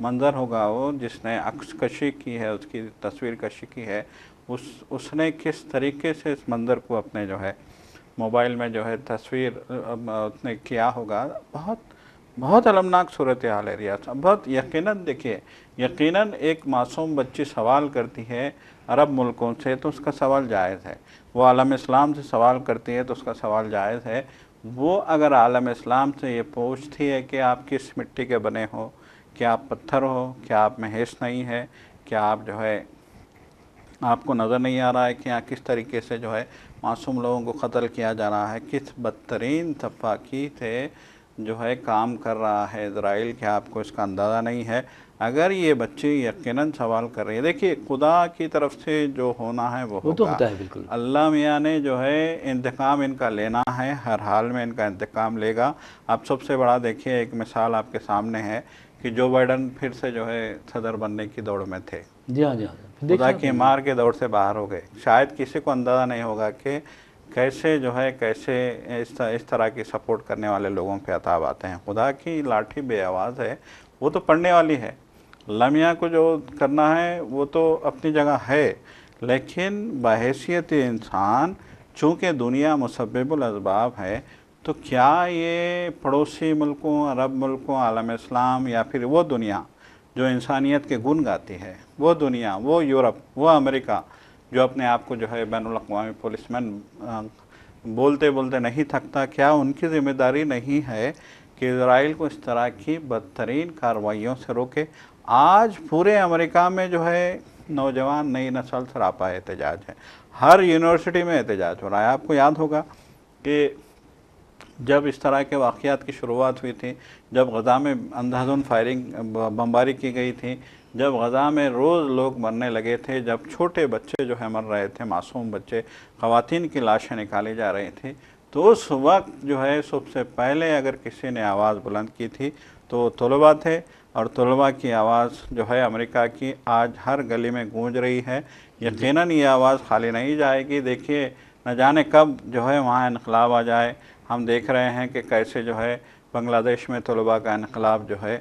منظر ہوگا وہ جس نے عکس کشی کی ہے، اس کی تصویر کشی کی ہے، اس نے کس طریقے سے اس منظر کو اپنے جو ہے موبائل میں جو ہے تصویر اس نے کیا ہوگا. بہت المناک صورتحال ہے ریاض صاحب. بہت یقیناً دیکھیے، یقیناً ایک معصوم بچی سوال کرتی ہے عرب ملکوں سے تو اس کا سوال جائز ہے، وہ عالم اسلام سے سوال کرتی ہے تو اس کا سوال جائز ہے. وہ اگر عالم اسلام سے یہ پوچھتی ہے کہ آپ کس مٹی کے بنے ہو، کیا آپ پتھر ہو، کیا آپ میں حس نہیں ہے، کیا آپ جو ہے آپ کو نظر نہیں آ رہا ہے کہ یہاں کس طریقے سے جو ہے معصوم لوگوں کو قتل کیا جا رہا ہے، کس بدترین سفاکی سے جو ہے کام کر رہا ہے اسرائیل، کیا آپ کو اس کا اندازہ نہیں ہے؟ اگر یہ بچے یقیناً سوال کر رہی ہے، دیکھیے خدا کی طرف سے جو ہونا ہے وہ تو ہوگا. ہوتا ہے بالکل. اللہ میاں نے جو ہے انتقام ان کا لینا ہے، ہر حال میں ان کا انتقام لے گا. آپ سب سے بڑا دیکھیے ایک مثال آپ کے سامنے ہے کہ جو بائیڈن پھر سے جو ہے صدر بننے کی دوڑ میں تھے، جی ہاں جی ہاں، خدا دیکھا کی میں نے. مار کے دوڑ سے باہر ہو گئے. شاید کسی کو اندازہ نہیں ہوگا کہ کیسے جو ہے کیسے اس طرح کی سپورٹ کرنے والے لوگوں پہ عذاب آتے ہیں. خدا کی لاٹھی بے آواز ہے، وہ تو پڑنے والی ہے. لمیاں کو جو کرنا ہے وہ تو اپنی جگہ ہے، لیکن بحیثیت انسان چونکہ دنیا مسبب الاسباب ہے، تو کیا یہ پڑوسی ملکوں، عرب ملکوں، عالم اسلام، یا پھر وہ دنیا جو انسانیت کے گن گاتی ہے، وہ دنیا، وہ یورپ، وہ امریکہ جو اپنے آپ کو جو ہے بین الاقوامی پولیس مین بولتے بولتے نہیں تھکتا، کیا ان کی ذمہ داری نہیں ہے کہ اسرائیل کو اس طرح کی بدترین کارروائیوں سے روکے؟ آج پورے امریکہ میں جو ہے نوجوان نئی نسل سراپا احتجاج ہے، ہر یونیورسٹی میں احتجاج ہو رہا ہے. آپ کو یاد ہوگا کہ جب اس طرح کے واقعات کی شروعات ہوئی تھی، جب غزہ میں اندھادھند فائرنگ بمباری کی گئی تھی، جب غزہ میں روز لوگ مرنے لگے تھے، جب چھوٹے بچے جو ہے مر رہے تھے، معصوم بچے، خواتین کی لاشیں نکالی جا رہی تھی، تو اس وقت جو ہے سب سے پہلے اگر کسی نے آواز بلند کی تھی تو طلباء تھے. اور طلباء کی آواز جو ہے امریکہ کی آج ہر گلی میں گونج رہی ہے. یقیناً یہ آواز خالی نہیں جائے گی. دیکھیے نہ جانے کب جو ہے وہاں انقلاب آ جائے. ہم دیکھ رہے ہیں کہ کیسے جو ہے بنگلہ دیش میں طلباء کا انقلاب جو ہے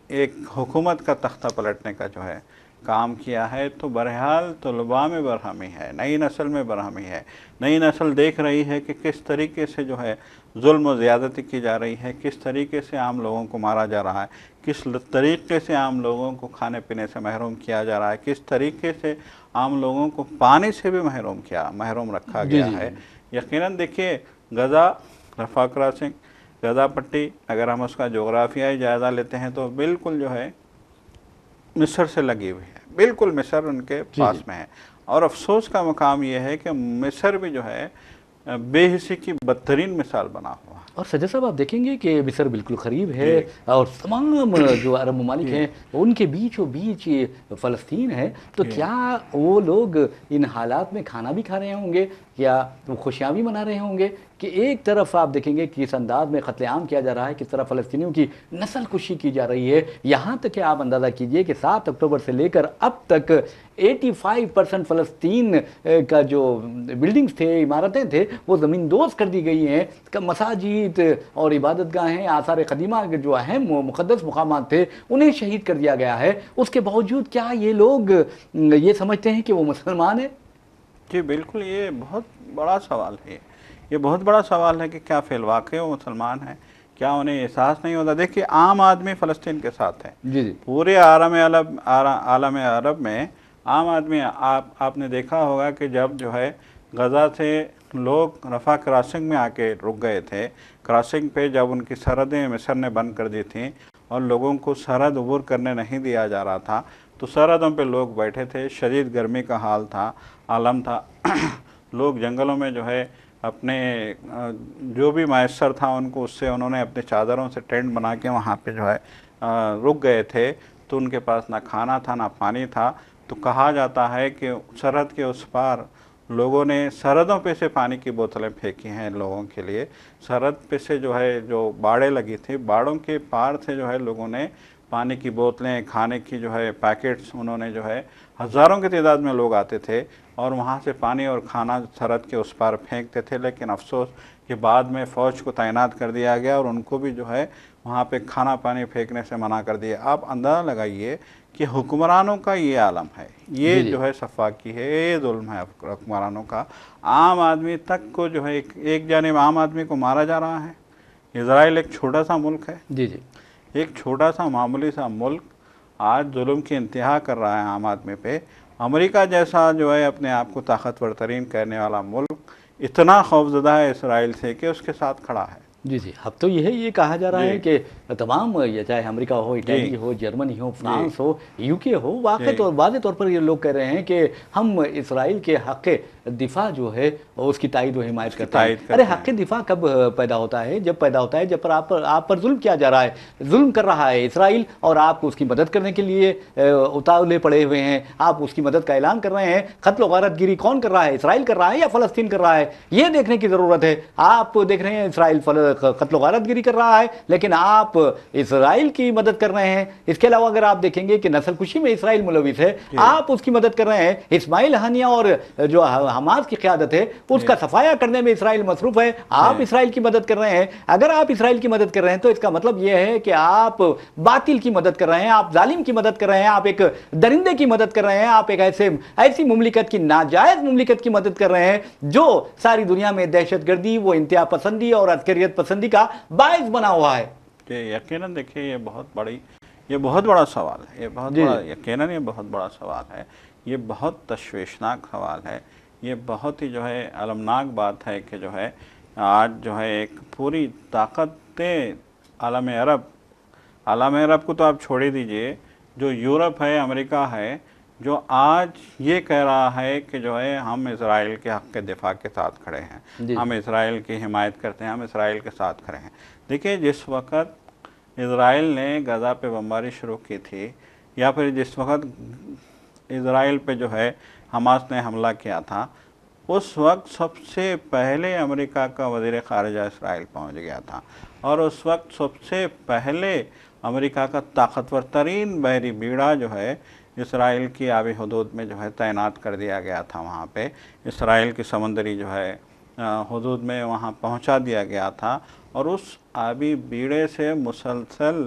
ایک حکومت کا تختہ پلٹنے کا جو ہے کام کیا ہے. تو بہرحال طلباء میں برہمی ہے، نئی نسل میں برہمی ہے. نئی نسل دیکھ رہی ہے کہ کس طریقے سے جو ہے ظلم و زیادتی کی جا رہی ہے، کس طریقے سے عام لوگوں کو مارا جا رہا ہے، کس طریقے سے عام لوگوں کو کھانے پینے سے محروم کیا جا رہا ہے، کس طریقے سے عام لوگوں کو پانی سے بھی محروم رکھا جی گیا جی ہے. یقیناً دیکھیے غزہ، رفح کراسنگ، غزہ پٹی، اگر ہم اس کا جغرافیائی جائزہ لیتے ہیں تو بالکل جو ہے مصر سے لگی ہوئی ہے، بالکل مصر ان کے جی جی. پاس میں ہے. اور افسوس کا مقام یہ ہے کہ مصر بھی جو ہے بے حسی کی بدترین مثال بنا ہوا ہے. اور سجاد صاحب آپ دیکھیں گے کہ مصر بالکل قریب ہے، جی اور تمام جو عرب ممالک جی ہیں ان کے بیچ و بیچ فلسطین ہے. تو جی کیا وہ لوگ ان حالات میں کھانا بھی کھا رہے ہوں گے، یا وہ خوشیاں بھی منا رہے ہوں گے کہ ایک طرف آپ دیکھیں گے کہ کس انداز میں قتل عام کیا جا رہا ہے، کس طرح فلسطینیوں کی نسل کشی کی جا رہی ہے. یہاں تک کہ آپ اندازہ کیجئے کہ 7 اکتوبر سے لے کر اب تک 85% فلسطین کا جو بلڈنگز تھے، عمارتیں تھے، وہ زمین دوز کر دی گئی ہیں. مساجد اور عبادت گاہیں، آثار قدیمہ جو اہم مقدس مقامات تھے، انہیں شہید کر دیا گیا ہے. اس کے باوجود کیا یہ لوگ یہ سمجھتے ہیں کہ وہ مسلمان ہیں؟ جی بالکل، یہ بہت بڑا سوال ہے. یہ بہت بڑا سوال ہے کہ کیا فی الواقع وہ مسلمان ہیں؟ کیا انہیں احساس نہیں ہوتا؟ دیکھیے عام آدمی فلسطین کے ساتھ ہے. جی جی پورے عالم عرب میں عام آدمی، آپ نے دیکھا ہوگا کہ جب جو ہے غزہ سے لوگ رفح کراسنگ میں آ کے رک گئے تھے، کراسنگ پہ جب ان کی سرحدیں مصر نے بند کر دی تھیں اور لوگوں کو سرحد عبور کرنے نہیں دیا جا رہا تھا، تو سرحدوں پہ لوگ بیٹھے تھے، شدید گرمی کا حال تھا، عالم تھا. لوگ جنگلوں میں جو ہے اپنے جو بھی میسر تھا ان کو، اس سے انہوں نے اپنے چادروں سے ٹینٹ بنا کے وہاں پہ جو ہے رک گئے تھے. تو ان کے پاس نہ کھانا تھا نہ پانی تھا. تو کہا جاتا ہے کہ سرحد کے اس پار لوگوں نے سرحدوں پہ سے پانی کی بوتلیں پھینکی ہیں لوگوں کے لیے. سرحد پہ سے جو ہے جو باڑیں لگی تھی، باڑوں کے پار سے جو ہے لوگوں نے پانی کی بوتلیں، کھانے کی جو ہے پیکٹس، انہوں نے جو ہے ہزاروں کی تعداد میں لوگ آتے تھے اور وہاں سے پانی اور کھانا سرحد کے اس پار پھینکتے تھے. لیکن افسوس کہ بعد میں فوج کو تعینات کر دیا گیا اور ان کو بھی جو ہے وہاں پہ کھانا پانی پھینکنے سے منع کر دیا. آپ اندازہ لگائیے کہ حکمرانوں کا یہ عالم ہے, یہ جو ہے صفاقی ہے, یہ ظلم ہے حکمرانوں کا. عام آدمی تک کو جو ہے ایک جانب عام آدمی کو مارا جا رہا ہے. اسرائیل ایک چھوٹا سا ملک ہے, جی جی ایک چھوٹا سا معمولی سا ملک آج ظلم کی انتہا کر رہا ہے عام آدمی پہ. امریکہ جیسا جو ہے اپنے آپ کو طاقتور ترین کہنے والا ملک اتنا خوفزدہ ہے اسرائیل سے کہ اس کے ساتھ کھڑا ہے. جی جی اب تو یہ کہا جا رہا جی. ہے کہ تمام یہ چاہے امریکہ ہو, اٹلی ہو, جرمنی ہو, فرانس ہو, یو کے ہو, واضح طور پر یہ لوگ کہہ رہے ہیں کہ ہم اسرائیل کے حق دفاع جو ہے اس کی تائید و حمایت کرتے ہیں. ارے حق دفاع کب پیدا ہوتا ہے؟ جب پیدا ہوتا ہے جب پر آپ پر ظلم کیا جا رہا ہے, ظلم کر رہا ہے اسرائیل, اور آپ اس کی مدد کرنے کے لیے اتاولے پڑے ہوئے ہیں, آپ اس کی مدد کا اعلان کر رہے ہیں. قتل و غارت گیری کون کر رہا ہے؟ اسرائیل کر رہا ہے یا فلسطین کر رہا ہے؟ یہ دیکھنے کی ضرورت ہے. آپ دیکھ رہے ہیں اسرائیل قتل و غارت گیری کر رہا ہے, لیکن آپ اسرائیل کی مدد کر رہے ہیں. اس کے علاوہ اگر آپ دیکھیں گے کہ نسل کشی میں اسرائیل ملوث ہے, آپ اس کی مدد کر رہے ہیں. اسماعیل ہنیہ اور جو حماس کی قیادت ہے اس کا صفایا کرنے میں اسرائیل مصروف ہے, آپ اسرائیل کی مدد کر رہے ہیں. اگر آپ اسرائیل کی مدد کر رہے ہیں تو اس کا مطلب یہ ہے کہ آپ باطل کی مدد کر رہے ہیں, آپ ظالم کی مدد کر رہے ہیں, آپ ایک درندے کی مدد کر رہے ہیں, آپ ایک ایسی مملکت کی, ناجائز مملکت کی مدد کر رہے ہیں جو ساری دنیا میں دہشت گردی, وہ انتہا پسندی اور عسکریت پسندی کا باعث بنا ہوا ہے. یقیناً دیکھیں یہ بہت بڑا سوال ہے, یقیناً یہ بہت بڑا سوال ہے, یہ بہت تشویشناک سوال ہے. یہ بہت ہی جو ہے المناک بات ہے کہ جو ہے آج جو ہے ایک پوری طاقتیں عالم عرب کو تو آپ چھوڑ ہی دیجئے, جو یورپ ہے, امریکہ ہے, جو آج یہ کہہ رہا ہے کہ جو ہے ہم اسرائیل کے حق کے دفاع کے ساتھ کھڑے ہیں, ہم اسرائیل کی حمایت کرتے ہیں, ہم اسرائیل کے ساتھ کھڑے ہیں. دیکھیں جس وقت اسرائیل نے غزہ پہ بمباری شروع کی تھی, یا پھر جس وقت اسرائیل پہ جو ہے حماس نے حملہ کیا تھا, اس وقت سب سے پہلے امریکہ کا وزیر خارجہ اسرائیل پہنچ گیا تھا, اور اس وقت سب سے پہلے امریکہ کا طاقتور ترین بحری بیڑا جو ہے اسرائیل کی آبی حدود میں جو ہے تعینات کر دیا گیا تھا. وہاں پہ اسرائیل کی سمندری جو ہے حدود میں وہاں پہنچا دیا گیا تھا, اور اس آبی بیڑے سے مسلسل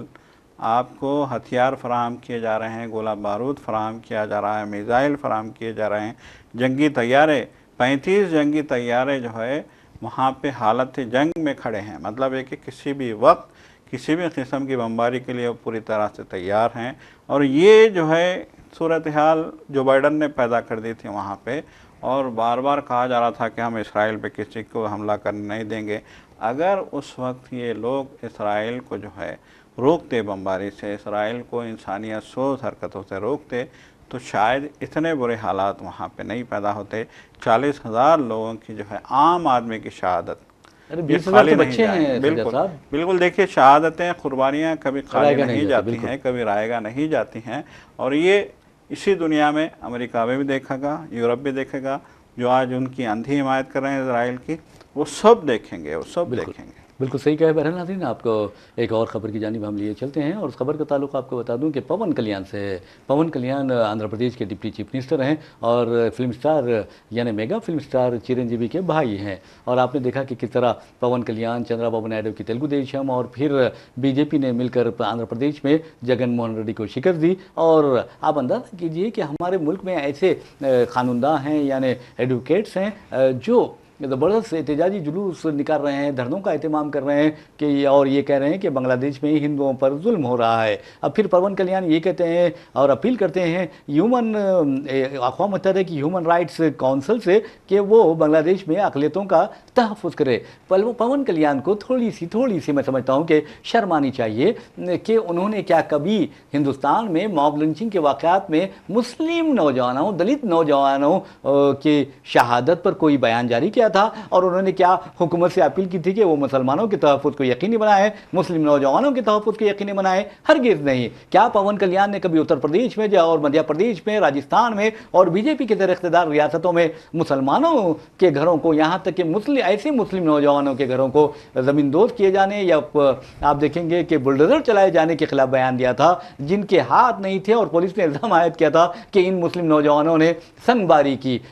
آپ کو ہتھیار فراہم کیے جا رہے ہیں, گولہ بارود فراہم کیا جا رہا ہے, میزائل فراہم کیے جا رہے ہیں, جنگی طیارے 35 جنگی طیارے جو ہے وہاں پہ حالت جنگ میں کھڑے ہیں. مطلب ہے کہ کسی بھی وقت کسی بھی قسم کی بمباری کے لیے وہ پوری طرح سے تیار ہیں. اور یہ جو ہے صورتحال جو بائیڈن نے پیدا کر دی تھی وہاں پہ, اور بار بار کہا جا رہا تھا کہ ہم اسرائیل پہ کسی کو حملہ کرنے نہیں دیں گے. اگر اس وقت یہ لوگ اسرائیل کو جو ہے روکتے بمباری سے, اسرائیل کو انسانیت سوز حرکتوں سے روکتے, تو شاید اتنے برے حالات وہاں پہ نہیں پیدا ہوتے. 40,000 لوگوں کی جو ہے عام آدمی کی شہادت, 20,000 تو بچے ہیں بالکل. دیکھیے شہادتیں, قربانیاں کبھی خالی نہیں جاتی ہیں, کبھی رائے گاہ نہیں جاتی ہیں. اور یہ اسی دنیا میں امریکہ میں بھی دیکھے گا, یورپ بھی دیکھے گا, جو آج ان کی اندھی حمایت کر رہے ہیں اسرائیل کی, وہ سب دیکھیں گے, وہ سب دیکھیں گے. بالکل صحیح کہا ہے. بہرحال ناظرین, آپ کو ایک اور خبر کی جانب ہم لیے چلتے ہیں, اور اس خبر کا تعلق آپ کو بتا دوں کہ پون کلیان سے ہے. پون کلیان آندھرا پردیش کے ڈپٹی چیف منسٹر ہیں, اور فلم سٹار یعنی میگا فلم سٹار چرنجیوی کے بھائی ہیں. اور آپ نے دیکھا کہ کس طرح پون کلیان چندرا بابو نائیڈو کی تیلگو دیشم اور پھر بی جے پی نے مل کر آندھرا پردیش میں جگن موہن ریڈی کو شکست دی. اور آپ اندازہ کیجئے کہ ہمارے ملک میں ایسے قانونداں ہیں, یعنی ایڈوکیٹس ہیں, جو زبردست احتجاجی جلوس نکال رہے ہیں, دھرنوں کا اہتمام کر رہے ہیں کہ, اور یہ کہہ رہے ہیں کہ بنگلہ دیش میں ہندوؤں پر ظلم ہو رہا ہے. اب پھر پون کلیان یہ کہتے ہیں اور اپیل کرتے ہیں اقوام متحدہ کی ہیومن رائٹس کونسل سے کہ وہ بنگلہ دیش میں اقلیتوں کا تحفظ کرے. پون کلیان کو تھوڑی سی میں سمجھتا ہوں کہ شرم آنی چاہیے کہ انہوں نے کیا کبھی ہندوستان میں موب لنچنگ کے واقعات میں مسلم نوجوانوں, دلت نوجوانوں کی شہادت پر کوئی بیان جاری کیا تھا, اور انہوں نے کیا حکومت سے اپیل کی تھی کہ وہ مسلمانوں کے تحفظ کو یقینی بنائے, مسلم نوجوانوں کے تحفظ کو یقینی بنائے؟ ہرگز نہیں. کیا پون کلیان نے کبھی اتر پردیش میں اور مدھیہ پردیش میں, راجستھان میں اور بی جے پی کے زیر اقتدار ریاستوں میں مسلمانوں کے گھروں کو, یہاں تک کہ ایسے مسلم نوجوانوں کے گھروں کو زمین دوز کیے جانے یا آپ دیکھیں گے کہ بلڈوزر چلائے جانے کے خلاف بیان دیا تھا, جن کے ہاتھ نہیں تھے, اور پولیس نے الزام عائد کیا تھا کہ ان مسلم نوجوانوں نے سنگ باری کی؟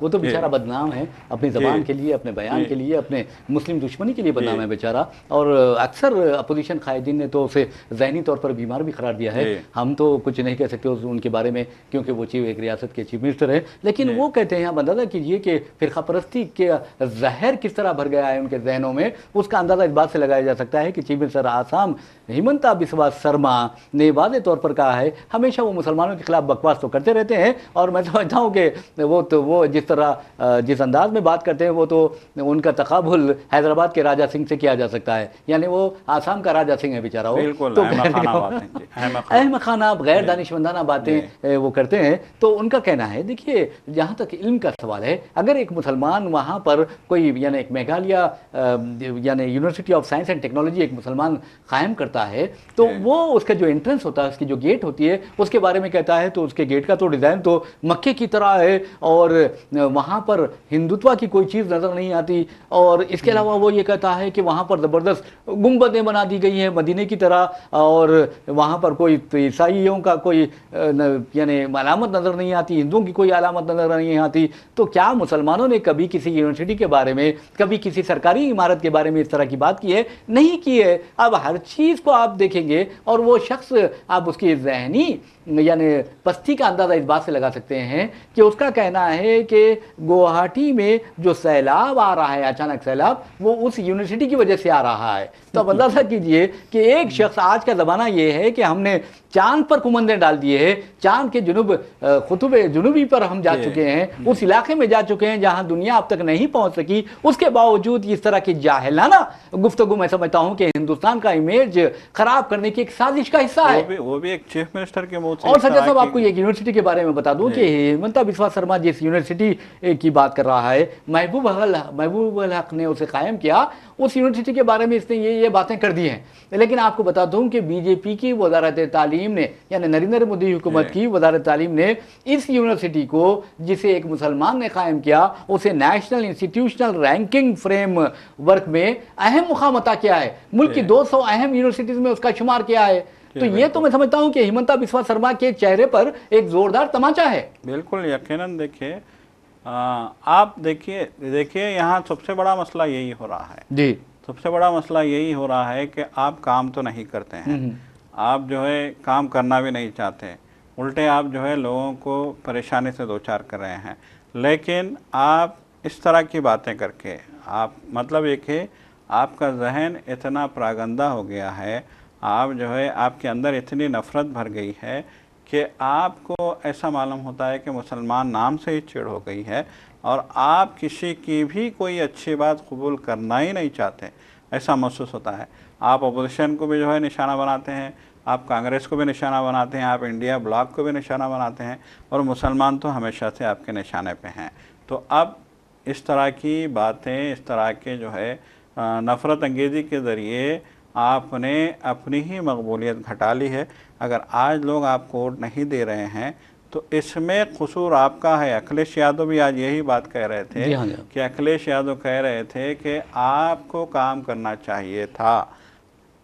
وہ تو بیچارہ بدنام ہے اپنی زبان کے لیے، اپنے بیان کے لیے، اپنے مسلم دشمنی کے لیے بدنام ہے بیچارہ، اور اکثر اپوزیشن قائدین نے تو اسے ذہنی طور پر بیمار بھی قرار دیا ہے۔ ہم تو کچھ نہیں کہہ سکتے ان کے بارے میں کیونکہ وہ ایک ریاست کے چیف منسٹر ہیں، لیکن وہ کہتے ہیں، آپ اندازہ کیجئے کہ فرقہ پرستی کے زہر کس طرح بھر گیا ہے ان کے ذہنوں میں، اس کا اندازہ اس بات سے لگایا جا سکتا ہے کہ چیف منسٹر آسام ہیمنتا بسوا سرما نے واضح طور پر کہا ہے ہمیشہ وہ مسلمانوں کے خلاف بکواس تو کرتے رہتے ہیں، اور میں سمجھتا ہوں کہ وہ جس طرح جس انداز میں بات کرتے ہیں وہ تو ان کا تقابل حیدرآباد کے راجہ سنگھ سے کیا جا سکتا ہے، یعنی وہ آسام کا راجہ سنگھ ہے بیچارہ، وہ تو احمد خان آپ غیر دانشمندانہ باتیں وہ کرتے ہیں۔ تو ان کا کہنا ہے دیکھیے جہاں تک علم کا سوال ہے، اگر ایک مسلمان وہاں پر کوئی یعنی ایک میگھالیہ یعنی university of science and technology ایک مسلمان قائم کرتا ہے تو وہ اس کا جو انٹرنس ہوتا ہے، اس کی جو گیٹ ہوتی ہے، اس کے بارے میں کہتا ہے تو اس کے گیٹ کا تو ڈیزائن تو مکے کی طرح ہے، اور وہاں پر ہندوتوا کی کوئی چیز نظر نہیں آتی، اور اس کے علاوہ وہ یہ کہتا ہے کہ وہاں پر زبردست گنبدیں بنا دی گئی ہیں مدینے کی طرح، اور وہاں پر کوئی عیسائیوں کا کوئی یعنی علامت نظر نہیں آتی، ہندوؤں کی کوئی علامت نظر نہیں آتی۔ تو کیا مسلمانوں نے کبھی کسی یونیورسٹی کے بارے میں، کبھی کسی سرکاری عمارت کے بارے میں اس طرح کی بات کی ہے؟ نہیں کی ہے۔ اب ہر چیز کو آپ دیکھیں گے اور وہ شخص آپ اس کی ذہنی یعنی پستی کا اندازہ اس بات سے لگا سکتے ہیں کہ اس کا کہنا ہے کہ گوہاٹی میں جو سیلاب آ رہا ہے، اچانک سیلاب، وہ اس یونیورسٹی کی وجہ سے آ رہا ہے۔ تو اب اندازہ کیجئے کہ ایک شخص، آج کا زمانہ یہ ہے کہ ہم نے چاند پر کمندیں ڈال دیے ہیں، چاند کے قطب جنوبی پر ہم جا چکے ہیں، اس علاقے میں جا چکے ہیں جہاں دنیا اب تک نہیں پہنچ سکی، اس کے باوجود اس طرح کی جاہلانہ گفتگو میں سمجھتا ہوں کہ ہندوستان کا امیج خراب کرنے کی ایک سازش کا حصہ ہے۔ وہ بھی ایک چیف منسٹر کے منہ سے۔ اور سجا صاحب آپ کو ایک یونیورسٹی کے بارے میں بتا دوں کہ ہیمنتا بسوا سرما جس یونیورسٹی کی بات کر رہا ہے، محبوب الحق نے اسے قائم کیا، اس یونیورسٹی کے بارے میں اس نے یہ باتیں کر دی ہیں، لیکن آپ کو بتا دوں کہ بی جے پی کی وزارت تعلیم نے یعنی نریندر مودی حکومت کی وزارت تعلیم نے اس یونیورسٹی کو، جسے ایک مسلمان نے قائم کیا، اسے national institutional ranking frame work میں اہم مقام عطا کیا ہے، ملک کی 200 اہم یونیورسٹیز میں اس کا شمار کیا ہے۔ تو یہ تو میں سمجھتا ہوں کہ ہیمنتا بسوا سرما کے چہرے پر ایک زوردار تمانچہ ہے۔ بالکل یقیناً۔ دیکھیے آپ دیکھیے یہاں سب سے بڑا مسئلہ یہی ہو رہا ہے، جی سب سے بڑا مسئلہ یہی ہو رہا ہے کہ آپ کام تو نہیں کرتے ہیں، آپ جو ہے کام کرنا بھی نہیں چاہتے، الٹے آپ جو ہے لوگوں کو پریشانی سے دوچار کر رہے ہیں، لیکن آپ اس طرح کی باتیں کر کے آپ مطلب یہ کہ آپ کا ذہن اتنا پراگندہ ہو گیا ہے، آپ جو ہے آپ کے اندر اتنی نفرت بھر گئی ہے کہ آپ کو ایسا معلوم ہوتا ہے کہ مسلمان نام سے ہی چڑ ہو گئی ہے، اور آپ کسی کی بھی کوئی اچھی بات قبول کرنا ہی نہیں چاہتے، ایسا محسوس ہوتا ہے۔ آپ اپوزیشن کو بھی جو ہے نشانہ بناتے ہیں، آپ کانگریس کو بھی نشانہ بناتے ہیں، آپ انڈیا بلاک کو بھی نشانہ بناتے ہیں، اور مسلمان تو ہمیشہ سے آپ کے نشانے پہ ہیں۔ تو اب اس طرح کی باتیں، اس طرح کے جو ہے نفرت انگیزی کے ذریعے آپ نے اپنی ہی مقبولیت گھٹا لی ہے۔ اگر آج لوگ آپ کو ووٹ نہیں دے رہے ہیں تو اس میں قصور آپ کا ہے۔ اکھلیش یادو بھی آج یہی بات کہہ رہے تھے کہ اکھلیش یادو کہہ رہے تھے کہ آپ کو کام کرنا چاہیے تھا،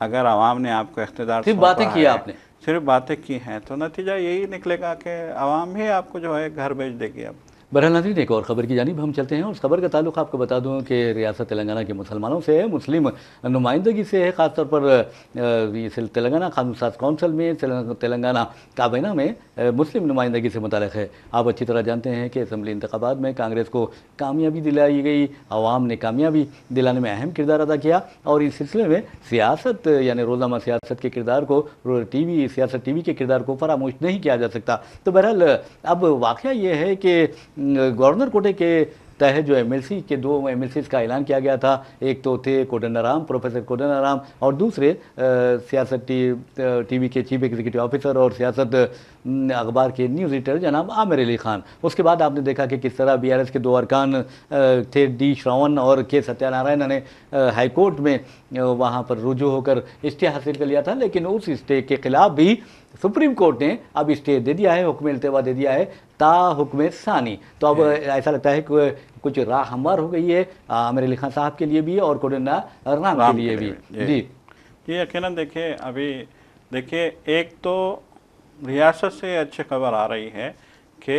اگر عوام نے آپ کو اقتدار صرف باتیں کی آپ نے، صرف باتیں کی ہیں تو نتیجہ یہی نکلے گا کہ عوام ہی آپ کو جو ہے گھر بھیج دے گی۔ اب بہرحال ناظرین ایک اور خبر کی جانب ہم چلتے ہیں، اور اس خبر کا تعلق آپ کو بتا دوں کہ ریاست تلنگانہ کے مسلمانوں سے ہے، مسلم نمائندگی سے ہے، خاص طور پر تلنگانہ قانون ساز کونسل میں، تلنگانہ کابینہ میں مسلم نمائندگی سے متعلق ہے۔ آپ اچھی طرح جانتے ہیں کہ اسمبلی انتخابات میں کانگریس کو کامیابی دلائی گئی، عوام نے کامیابی دلانے میں اہم کردار ادا کیا، اور اس سلسلے میں سیاست یعنی روزنامہ سیاست کے کردار کو، سیاست ٹی وی کے کردار کو فراموش نہیں کیا جا سکتا۔ تو بہرحال اب واقعہ یہ ہے کہ گورنر کوٹے کے تحت جو ایم ایل سی کے 2 ایم ایل سیز کا اعلان کیا گیا تھا، ایک تو تھے کوڈنڈا پروفیسر کوڈنڈا رام، اور دوسرے سیاست ٹی وی کے چیف ایگزیکٹو آفیسر اور سیاست اخبار کے نیوز ایڈیٹر جناب عامر علی خان۔ اس کے بعد آپ نے دیکھا کہ کس طرح بی آر ایس کے 2 ارکان تھے، ڈی شراون اور کے ستیہ نارائن نے ہائی کورٹ میں وہاں پر رجوع ہو کر اسٹے حاصل کر لیا تھا، لیکن اس اسٹے کے خلاف بھی سپریم کورٹ نے اب اسٹے دے دیا ہے، حکم التوا دے دیا ہے تا حکم ثانی۔ تو اب ایسا لگتا ہے کہ کچھ راہ ہموار ہو گئی ہے عامر علی خان صاحب کے لیے بھی اور کوڈنڈا رام کے لیے بھی۔ جی یہ یقیناً دیکھیے ایک تو ریاست سے اچھی خبر آ رہی ہے کہ